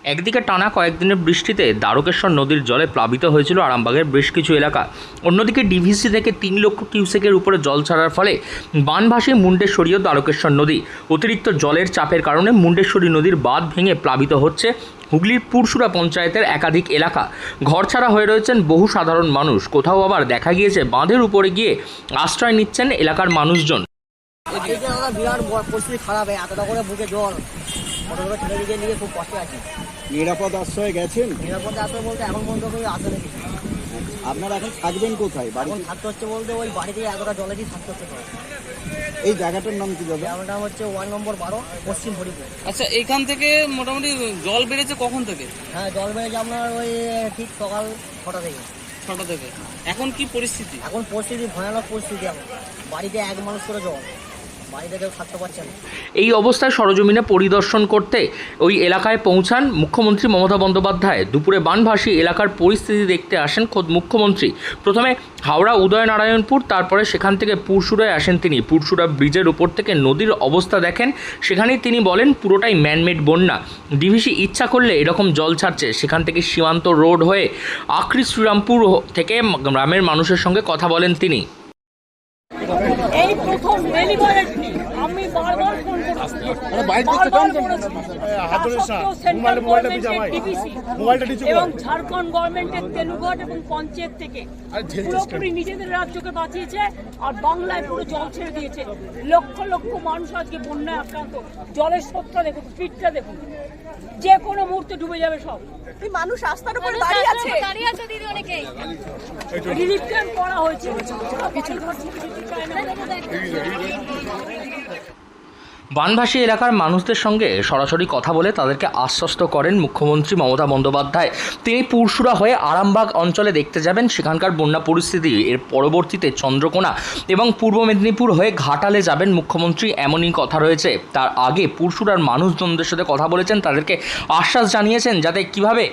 একদিকে টানা কয়েকদিনের বৃষ্টিতে দ্বারকেশ্বর নদীর জলে প্লাবিত হয়েছিল আরামবাগের বেশ কিছু এলাকা। অন্যদিকে ডিভিসি থেকে 3 লক্ষ কিউসেকের উপরে জল ছাড়ার ফলে বানভাসী মুন্ডেশ্বরী ও দ্বারকেশ্বর নদী। অতিরিক্ত জলের চাপের কারণে মুন্ডেশ্বরী নদীর বাঁধ ভেঙে প্লাবিত হচ্ছে হুগলির পুরসুরা পঞ্চায়েতের একাধিক এলাকা। ঘরছাড়া হয়ে রয়েছেন বহু সাধারণ মানুষ। কোথাও আবার দেখা গিয়েছে বাঁধের উপরে গিয়ে আশ্রয় নিচ্ছেন এলাকার মানুষজন। বিরাট পরিস্থিতি খারাপ, এতটা করে বুকে জল, ফটোগুলো ছেলে দিকে নিয়ে খুব কষ্টে আছি। নিরাপদ আশ্রয়ে গেছেন? নিরাপদে আশ্রয় বলতে এখন পর্যন্ত কেউ আসেনি। আপনারা এখন থাকবেন কোথায়? এখন থাকতে হচ্ছে বলতে ওই বাড়িতে এতটা জলেরই থাকতে হচ্ছে। এই জায়গাটার নাম কি দাদা? আমার নাম হচ্ছে 1 নম্বর 12 পশ্চিম হরিপুর। আচ্ছা, এইখান থেকে মোটামুটি জল বেড়েছে কখন থেকে? হ্যাঁ, জল বেড়েছে আপনার ওই ঠিক সকাল 6টা থেকে। 6টা থেকে। এখন কি পরিস্থিতি? এখন পরিস্থিতি ভয়ানক পরিস্থিতি। এখন বাড়িতে এক মানুষ করে জল, বাড়িতে কেউ থাকতে পারছে না। এই অবস্থায় সরজমিনে পরিদর্শন করতে ওই এলাকায় পৌঁছান মুখ্যমন্ত্রী মমতা বন্দ্যোপাধ্যায়। দুপুরে বানভাসী এলাকার পরিস্থিতি দেখতে আসেন খোদ মুখ্যমন্ত্রী। প্রথমে হাওড়া উদয়নারায়ণপুর, তারপরে সেখান থেকে পুরসুরায় আসেন তিনি। পুরসুরা ব্রিজের উপর থেকে নদীর অবস্থা দেখেন। সেখানেই তিনি বলেন পুরোটাই ম্যানমেড বন্যা। ডিভিসি ইচ্ছা করলে এরকম জল ছাড়ছে। সেখান থেকে সীমান্ত রোড হয়ে আখরি শ্রীরামপুর থেকে গ্রামের মানুষের সঙ্গে কথা বলেন তিনি। এই প্রথম ডেলিভারেড আমি বারবার ফোন করেছি, এবং ঝাড়খণ্ড গভর্নমেন্টের তেলুগট এবং পঞ্চায়েত থেকে পুরোপুরি নিজেদের রাজ্যকে বাঁচিয়েছে আর বাংলায় পুরো জল ছেড়ে দিয়েছে। লক্ষ লক্ষ মানুষ আজকে বন্যায় আক্রান্ত। জলের স্রোতটা দেখুন, স্পিডটা দেখুন, যে কোনো মুহূর্তে ডুবে যাবে সব। মানুষ রাস্তার উপর দাঁড়িয়ে আছে দিদি, অনেকেই রিলিফ ক্যাম্প করা হয়েছে। বানভাসী এলাকার মানুষদের সঙ্গে সরাসরি কথা বলে তাদেরকে আশ্বস্ত করেন মুখ্যমন্ত্রী মমতা বন্দ্যোপাধ্যায়। তিনি পুরসুরা হয়ে আরামবাগ অঞ্চলে দেখতে যাবেন সেখানকার বন্যা পরিস্থিতি। এর পরবর্তীতে চন্দ্রকোনা এবং পূর্ব মেদিনীপুর হয়ে ঘাটালে যাবেন মুখ্যমন্ত্রী, এমনই কথা রয়েছে। তার আগে পুরসুরার মানুষজনদের সাথে কথা বলেছেন, তাদেরকে আশ্বাস জানিয়েছেন যাতে কিভাবে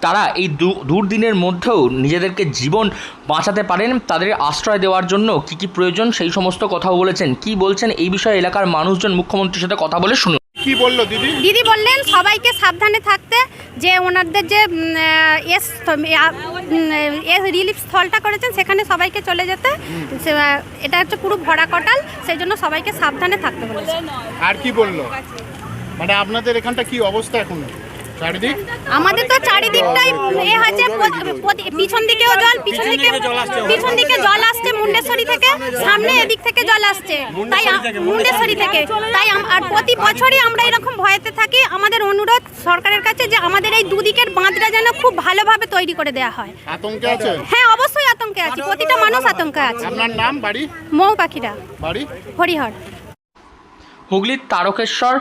তারা এই দুর্দিনের মধ্যেও নিজেদেরকে জীবন বাঁচাতে পারেন। তাদের আশ্রয় দেওয়ার জন্য কি কি প্রয়োজন সেই সমস্ত কথাও বলেছেন। কি বলছেন এই বিষয়ে এলাকার মানুষজন মুখ্যমন্ত্রীর সাথে কথা বলে শুনুন। কি বললো দিদি? দিদি বললেন সবাইকে সাবধানে থাকতে, যে ওনাদের যে রিলিফ স্থলটা করেছেন সেখানে সবাইকে চলে যেতে। এটা হচ্ছে পুরো ভরা কটাল, সেই জন্য সবাইকে সাবধানে থাকতে বলেছে। আর কি বললো? মানে আপনাদের এখানটা কি অবস্থা এখন? চারিদিক আমাদের তো চারিদিকটাই এ আছে, পিছন দিকেও জল, পিছন দিকে জল আসছে মুন্ডেশ্বরী থেকে, সামনে এদিক থেকে জল আসছে, তাই মুন্ডেশ্বরী থেকে। তাই আর প্রতি বছরই আমরা এরকম ভয়েতে থাকি। আমাদের অনুরোধ সরকারের কাছে যে আমাদের এই দুদিকের বাঁধটা যেন খুব ভালোভাবে তৈরি করে দেওয়া হয়। আতঙ্কে আছে? হ্যাঁ, অবশ্যই আতঙ্কে আছে, প্রতিটা মানুষ আতঙ্কে আছে। আপনার নাম, বাড়ি? মৌ পাখিরা, বাড়ি হরিহর। হুগলির তারকেশ্বর,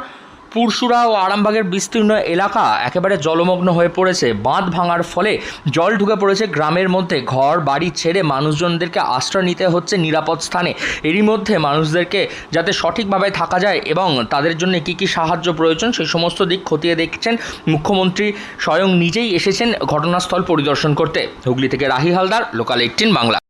পুরসুরা ও আরামবাগের বিস্তীর্ণ এলাকা একেবারে জলমগ্ন হয়ে পড়েছে। বাঁধ ভাঙার ফলে জল ঢুকে পড়েছে গ্রামের মধ্যে। ঘর বাড়ি ছেড়ে মানুষজনদেরকে আশ্রয় নিতে হচ্ছে নিরাপদ স্থানে। এরই মধ্যে মানুষদেরকে যাতে সঠিকভাবে থাকা যায় এবং তাদের জন্য কী কী সাহায্য প্রয়োজন সেই সমস্ত দিক খতিয়ে দেখছেন মুখ্যমন্ত্রী। স্বয়ং নিজেই এসেছেন ঘটনাস্থল পরিদর্শন করতে। হুগলি থেকে রাহি হালদার, লোকাল 18 বাংলা।